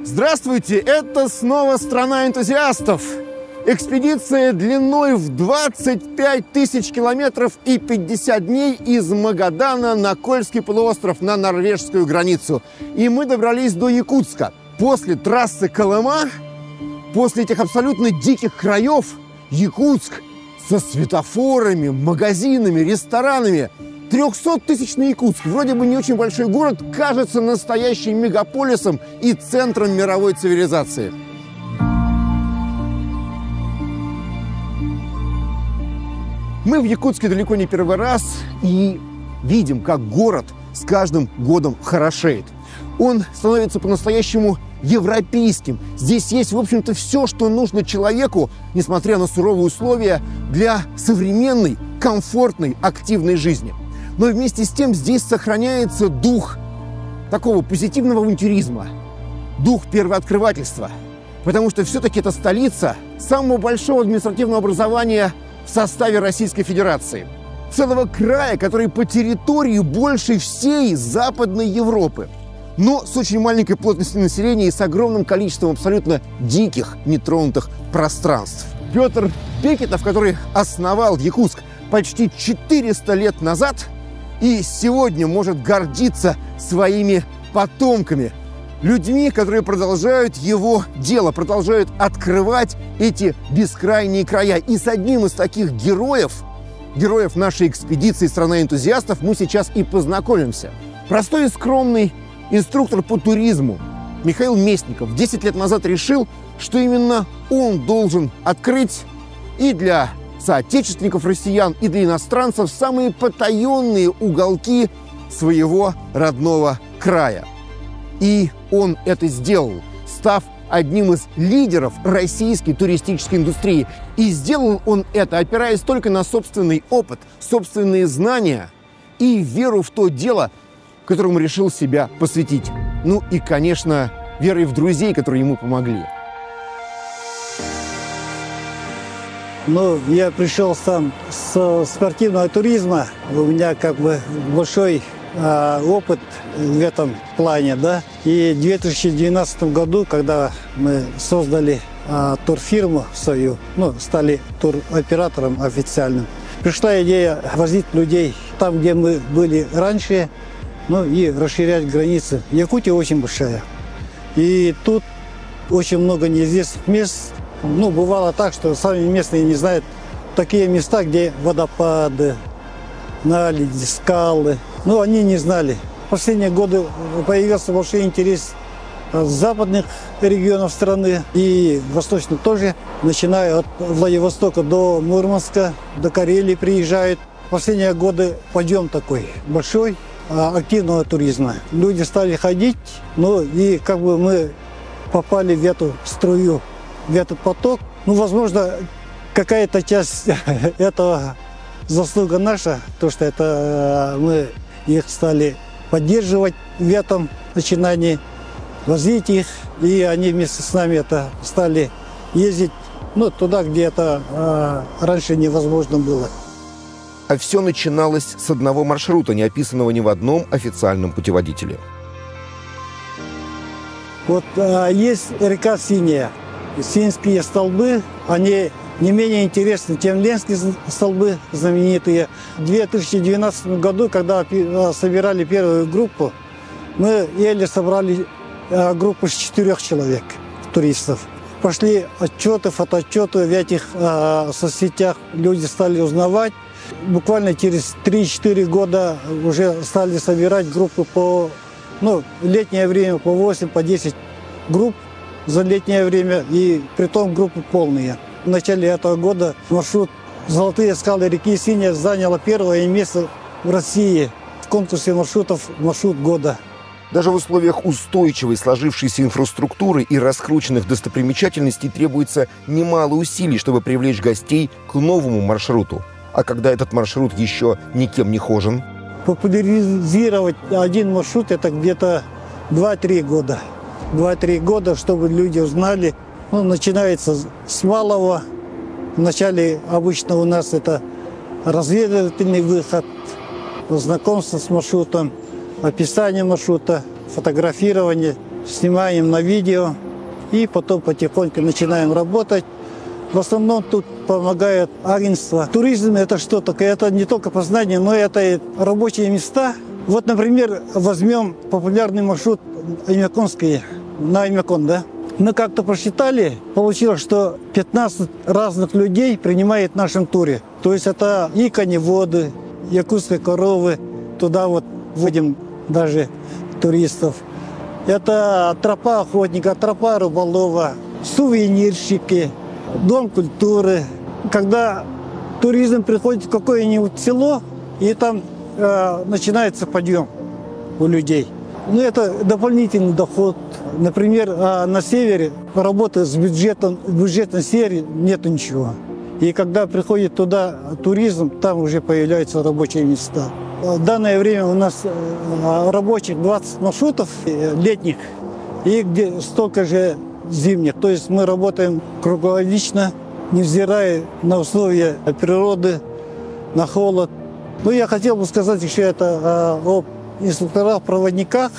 Здравствуйте! Это снова «Страна энтузиастов». Экспедиция длиной в 25 тысяч километров и 50 дней из Магадана на Кольский полуостров на норвежскую границу. И мы добрались до Якутска. После трассы Колыма, после этих абсолютно диких краев, Якутск со светофорами, магазинами, ресторанами. 300-тысячный Якутск, вроде бы не очень большой город, кажется настоящим мегаполисом и центром мировой цивилизации. Мы в Якутске далеко не первый раз и видим, как город с каждым годом хорошеет. Он становится по-настоящему европейским. Здесь есть, в общем-то, все, что нужно человеку, несмотря на суровые условия, для современной, комфортной, активной жизни. Но вместе с тем здесь сохраняется дух такого позитивного авантюризма, дух первооткрывательства. Потому что все-таки это столица самого большого административного образования в составе Российской Федерации. Целого края, который по территории больше всей Западной Европы. Но с очень маленькой плотностью населения и с огромным количеством абсолютно диких, нетронутых пространств. Петр Бекетов, который основал Якутск почти 400 лет назад, и сегодня может гордиться своими потомками, людьми, которые продолжают его дело, продолжают открывать эти бескрайние края. И с одним из таких героев нашей экспедиции «Страна энтузиастов» мы сейчас и познакомимся. Простой и скромный инструктор по туризму Михаил Местников 10 лет назад решил, что именно он должен открыть и для соотечественников россиян, и для иностранцев самые потаенные уголки своего родного края. И он это сделал, став одним из лидеров российской туристической индустрии. И сделал он это, опираясь только на собственный опыт, собственные знания и веру в то дело, которому решил себя посвятить. Ну и, конечно, верой в друзей, которые ему помогли. Ну, я пришел сам с спортивного туризма. У меня как бы большой опыт в этом плане, да. И в 2012 году, когда мы создали турфирму свою, стали туроператором официальным, пришла идея возить людей там, где мы были раньше, и расширять границы. Якутия очень большая. И тут очень много неизвестных мест. Бывало так, что сами местные не знают такие места, где водопады, наледи, скалы. Они не знали. В последние годы появился большой интерес с западных регионов страны и восточных тоже. Начиная от Владивостока до Мурманска, до Карелии приезжают. В последние годы подъем такой большой активного туризма. Люди стали ходить, и как бы мы попали в эту струю, в этот поток. Возможно, какая-то часть этого заслуга наша, то, что это мы их стали поддерживать в этом начинании, возить их, и они вместе с нами это стали ездить туда, где это раньше невозможно было. А все начиналось с одного маршрута, не описанного ни в одном официальном путеводителе. Есть река Синяя. Синские столбы, они не менее интересны, чем Ленские столбы знаменитые. В 2012 году, когда собирали первую группу, мы еле собрали группу из 4 человек, туристов. Пошли отчеты, фотоотчеты в этих соцсетях, люди стали узнавать. Буквально через 3-4 года уже стали собирать группы по летнее время по 8, по 10 групп за летнее время, и притом группы полные. В начале этого года маршрут «Золотые скалы реки Синяя» занял первое место в России в конкурсе маршрутов «Маршрут года». Даже в условиях устойчивой сложившейся инфраструктуры и раскрученных достопримечательностей требуется немало усилий, чтобы привлечь гостей к новому маршруту. А когда этот маршрут еще никем не хожен? Популяризировать один маршрут – это где-то 2-3 года. 2-3 года, чтобы люди узнали. Начинается с малого. Вначале обычно у нас это разведывательный выход, знакомство с маршрутом, описание маршрута, фотографирование, снимаем на видео и потом потихоньку начинаем работать. В основном тут помогает агентство. Туризм – это что такое? Это не только познание, но это и рабочие места. Вот, например, возьмем популярный маршрут Аймяконский, на Аймякон, да? Мы как-то просчитали, получилось, что 15 разных людей принимает в нашем туре. То есть это и коневоды, якутские коровы, туда вот вводим даже туристов. Это тропа охотника, тропа рыболова, сувенирщики, дом культуры. Когда туризм приходит в какое-нибудь село, и там начинается подъем у людей. Ну, это дополнительный доход. Например, на севере работы с бюджетной сфере нет ничего. И когда приходит туда туризм, там уже появляются рабочие места. В данное время у нас рабочих 20 маршрутов летних и где столько же зимних. То есть мы работаем круглогодично, невзирая на условия природы, на холод. Ну, я хотел бы сказать еще это об инструкторах-проводниках,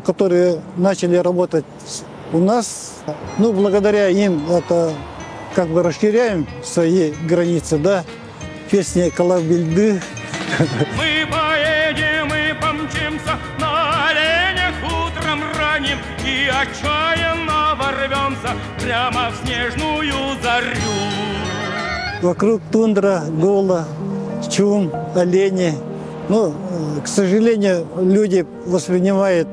которые начали работать у нас. Ну, благодаря им это как бы расширяем свои границы, да. Песня «Колыбельды». Мы поедем и помчимся на оленях утром ранним и отчаянно ворвемся прямо в снежную зарю. Вокруг тундра, гола, чум, олени. Ну, к сожалению, люди воспринимают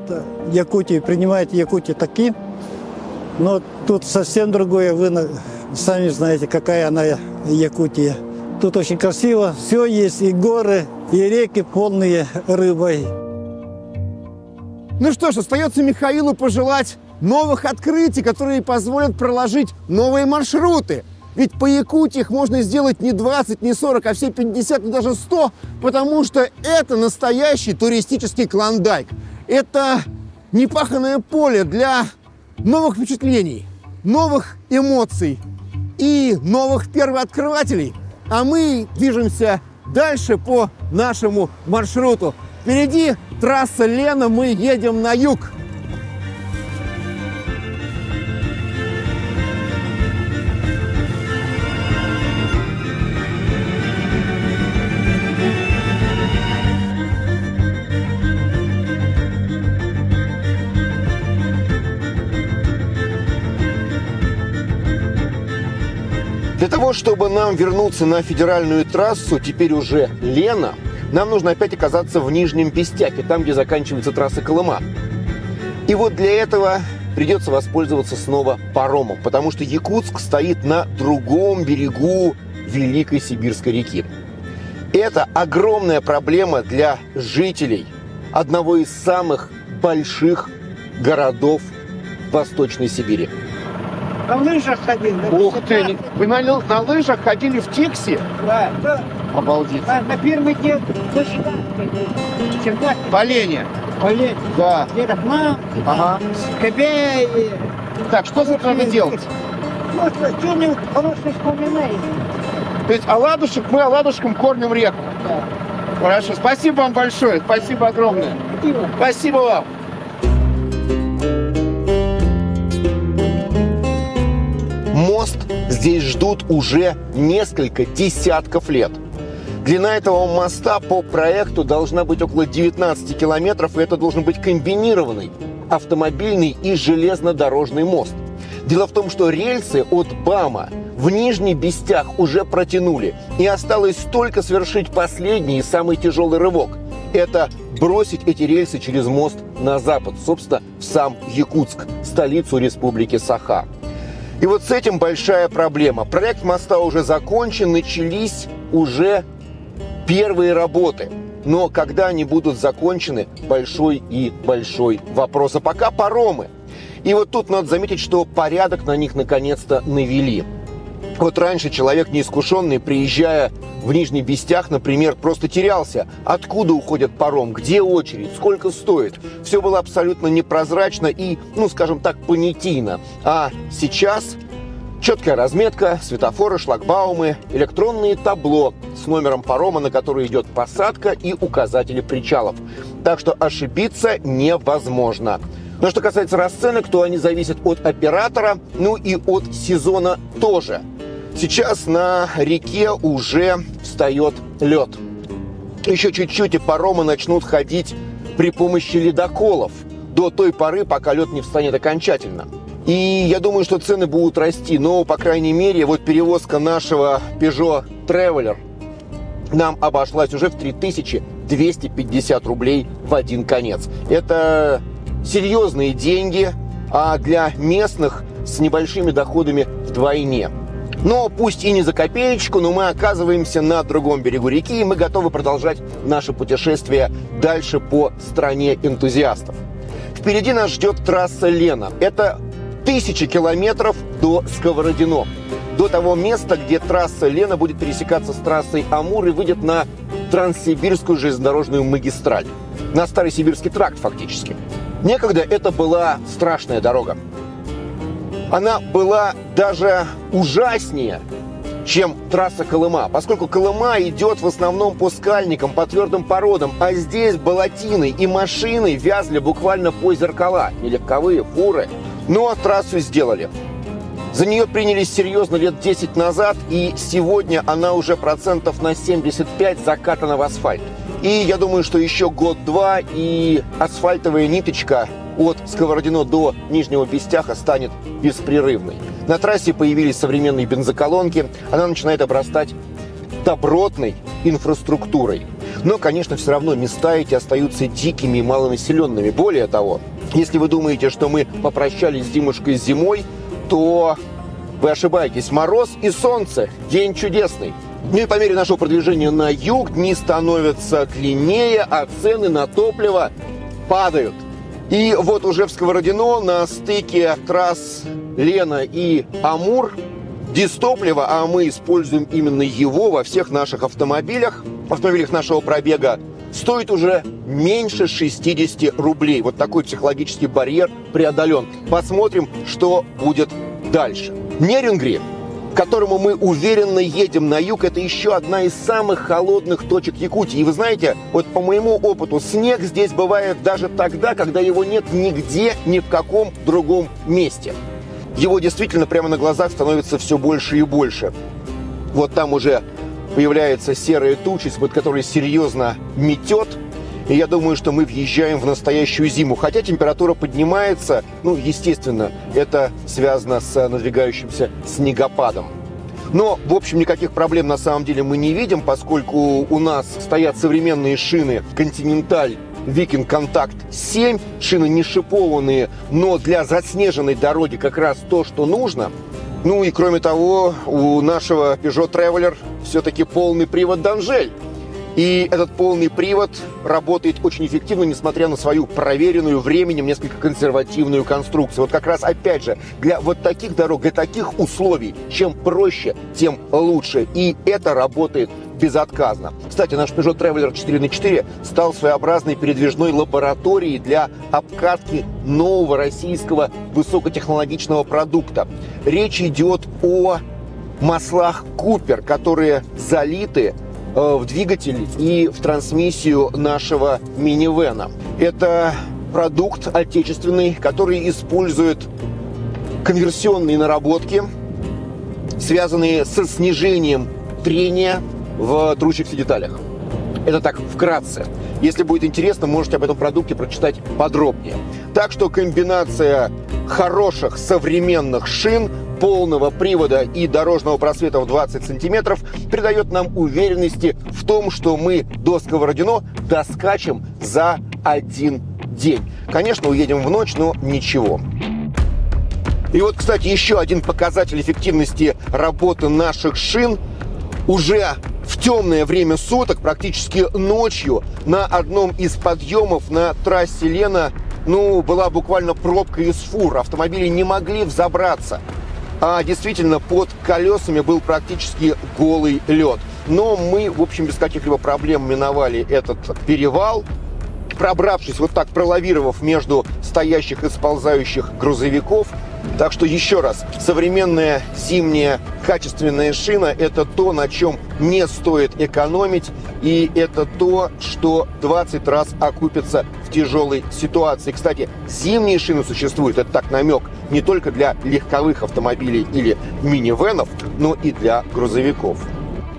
Якутию, принимают Якутию таким, но тут совсем другое. Вы сами знаете, какая она Якутия. Тут очень красиво, все есть, и горы, и реки полные рыбой. Ну что ж, остается Михаилу пожелать новых открытий, которые позволят проложить новые маршруты. Ведь по Якутии их можно сделать не 20, не 40, а все 50, и даже 100, потому что это настоящий туристический клондайк. Это непаханное поле для новых впечатлений, новых эмоций и новых первооткрывателей. А мы движемся дальше по нашему маршруту. Впереди трасса Лена, мы едем на юг. Для того, чтобы нам вернуться на федеральную трассу, теперь уже Лена, нам нужно опять оказаться в Нижнем Бестяке, там, где заканчивается трасса Колыма. И вот для этого придется воспользоваться снова паромом, потому что Якутск стоит на другом берегу Великой Сибирской реки. Это огромная проблема для жителей одного из самых больших городов Восточной Сибири. На лыжах ходили. Ух ты! Вы на лыжах ходили в Тикси? Да. Обалдеть. На первый день По Лене. Да. Где-то к нам, Ага. Кобе и... Так, что за надо делать? Ну, что-нибудь хорошее вспоминаем. То есть мы оладушком кормим реку. Да. Хорошо. Спасибо вам большое. Спасибо огромное. Спасибо вам. Мост здесь ждут уже несколько десятков лет. Длина этого моста по проекту должна быть около 19 километров, и это должен быть комбинированный автомобильный и железнодорожный мост. Дело в том, что рельсы от БАМа в Нижний Бестях уже протянули, и осталось только совершить последний и самый тяжелый рывок. Это бросить эти рельсы через мост на запад, собственно, в сам Якутск, столицу республики Саха. И вот с этим большая проблема. Проект моста уже закончен, начались уже первые работы. Но когда они будут закончены, большой и большой вопрос. А пока паромы. И вот тут надо заметить, что порядок на них наконец-то навели. Вот раньше человек неискушенный, приезжая в Нижний Бестях, например, просто терялся. Откуда уходит паром, где очередь, сколько стоит. Все было абсолютно непрозрачно и, скажем так, понятийно. А сейчас Четкая разметка, светофоры, шлагбаумы, электронные табло с номером парома, на который идет посадка, и указатели причалов. Так что ошибиться невозможно. Но что касается расценок, то они зависят от оператора, ну и от сезона тоже. Сейчас на реке уже встает лед. Еще чуть-чуть и паромы начнут ходить при помощи ледоколов до той поры, пока лед не встанет окончательно. И я думаю, что цены будут расти, но, по крайней мере, вот перевозка нашего Peugeot Traveler нам обошлась уже в 3250 рублей в один конец. Это серьезные деньги, а для местных с небольшими доходами вдвойне. Но пусть и не за копеечку, но мы оказываемся на другом берегу реки, и мы готовы продолжать наше путешествие дальше по стране энтузиастов. Впереди нас ждет трасса Лена. Это 1000 километров до Сковородино, до того места, где трасса Лена будет пересекаться с трассой Амур и выйдет на Транссибирскую железнодорожную магистраль, на Старый Сибирский тракт фактически. Некогда это была страшная дорога. Она была даже ужаснее, чем трасса Колыма, поскольку Колыма идет в основном по скальникам, по твердым породам, а здесь болотины, и машины вязли буквально по зеркала, и легковые, фуры. Но трассу сделали. За нее принялись серьезно лет 10 назад, и сегодня она уже процентов на 75 закатана в асфальт. И я думаю, что еще год-два, и асфальтовая ниточка от Сковородино до Нижнего Бестяха станет беспрерывной. На трассе появились современные бензоколонки, она начинает обрастать добротной инфраструктурой. Но, конечно, все равно места эти остаются дикими и малонаселенными. Более того, если вы думаете, что мы попрощались с зимушкой зимой, то вы ошибаетесь. Мороз и солнце. День чудесный. Ну и по мере нашего продвижения на юг дни становятся длиннее, а цены на топливо падают. И вот уже в Сковородино на стыке трасс Лена и Амур дистопливо, а мы используем именно его во всех наших автомобилях нашего пробега, стоит уже меньше 60 рублей. Вот такой психологический барьер преодолен. Посмотрим, что будет дальше. Нерюнгри, к которому мы уверенно едем на юг, это еще одна из самых холодных точек Якутии. И вы знаете, вот по моему опыту, снег здесь бывает даже тогда, когда его нет нигде, ни в каком другом месте. Его действительно прямо на глазах становится все больше и больше. Вот там уже появляется серая туча, из-под которой серьезно метет. И я думаю, что мы въезжаем в настоящую зиму. Хотя температура поднимается, ну, естественно, это связано с надвигающимся снегопадом. Но, в общем, никаких проблем на самом деле мы не видим, поскольку у нас стоят современные шины Continental Viking Contact 7. Шины не шипованные, но для заснеженной дороги как раз то, что нужно. Ну и кроме того, у нашего Peugeot Traveler все-таки полный привод Данжель. И этот полный привод работает очень эффективно, несмотря на свою проверенную временем несколько консервативную конструкцию. Вот как раз, опять же, для вот таких дорог, для таких условий, чем проще, тем лучше. И это работает безотказно. Кстати, наш Peugeot Traveler 4х4 стал своеобразной передвижной лабораторией для обкатки нового российского высокотехнологичного продукта. Речь идет о маслах Купер, которые залиты в двигатель и в трансмиссию нашего минивэна. Это продукт отечественный, который использует конверсионные наработки, связанные со снижением трения в трущихся деталях. Это так вкратце. Если будет интересно, можете об этом продукте прочитать подробнее. Так что комбинация хороших современных шин, полного привода и дорожного просвета в 20 сантиметров придает нам уверенности в том, что мы до Сковородино доскачем за один день. Конечно, уедем в ночь, но ничего. И вот, кстати, еще один показатель эффективности работы наших шин. Уже в темное время суток, практически ночью, на одном из подъемов на трассе Лена, была буквально пробка из фур. Автомобили не могли взобраться. А действительно, под колесами был практически голый лед. Но мы, в общем, без каких-либо проблем миновали этот перевал, пробравшись вот так, пролавировав между стоящих и сползающих грузовиков, Так что еще раз, современная зимняя качественная шина – это то, на чем не стоит экономить, и это то, что 20 раз окупится в тяжелой ситуации. Кстати, зимние шины существуют, это так намек, не только для легковых автомобилей или минивенов, но и для грузовиков.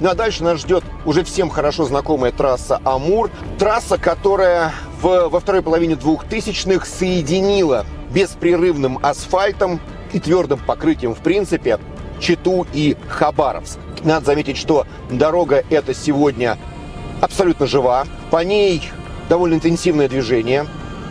Ну а дальше нас ждет уже всем хорошо знакомая трасса Амур. Трасса, которая во второй половине 2000-х соединила беспрерывным асфальтом и твердым покрытием, в принципе, Читу и Хабаровск. Надо заметить, что дорога эта сегодня абсолютно жива. По ней довольно интенсивное движение.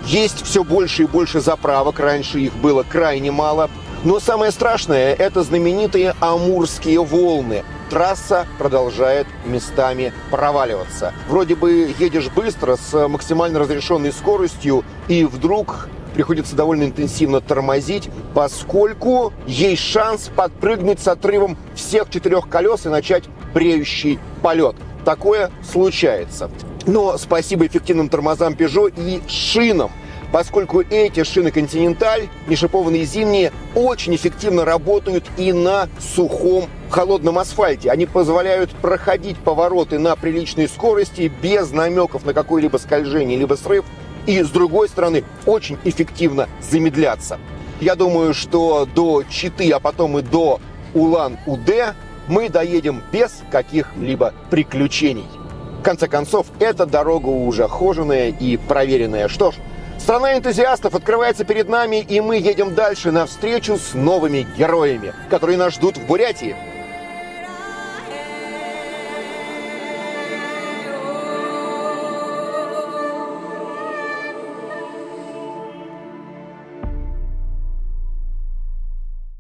Есть все больше и больше заправок. Раньше их было крайне мало. Но самое страшное – это знаменитые амурские волны. Трасса продолжает местами проваливаться. Вроде бы едешь быстро, с максимально разрешенной скоростью, и вдруг приходится довольно интенсивно тормозить, поскольку есть шанс подпрыгнуть с отрывом всех 4 колес и начать бреющий полет. Такое случается. Но спасибо эффективным тормозам Peugeot и шинам, поскольку эти шины Continental, не шипованные зимние, очень эффективно работают и на сухом холодном асфальте. Они позволяют проходить повороты на приличной скорости без намеков на какое-либо скольжение либо срыв. И, с другой стороны, очень эффективно замедляться. Я думаю, что до Читы, а потом и до Улан-Удэ мы доедем без каких-либо приключений. В конце концов, эта дорога уже хоженая и проверенная. Что ж, страна энтузиастов открывается перед нами, и мы едем дальше навстречу с новыми героями, которые нас ждут в Бурятии.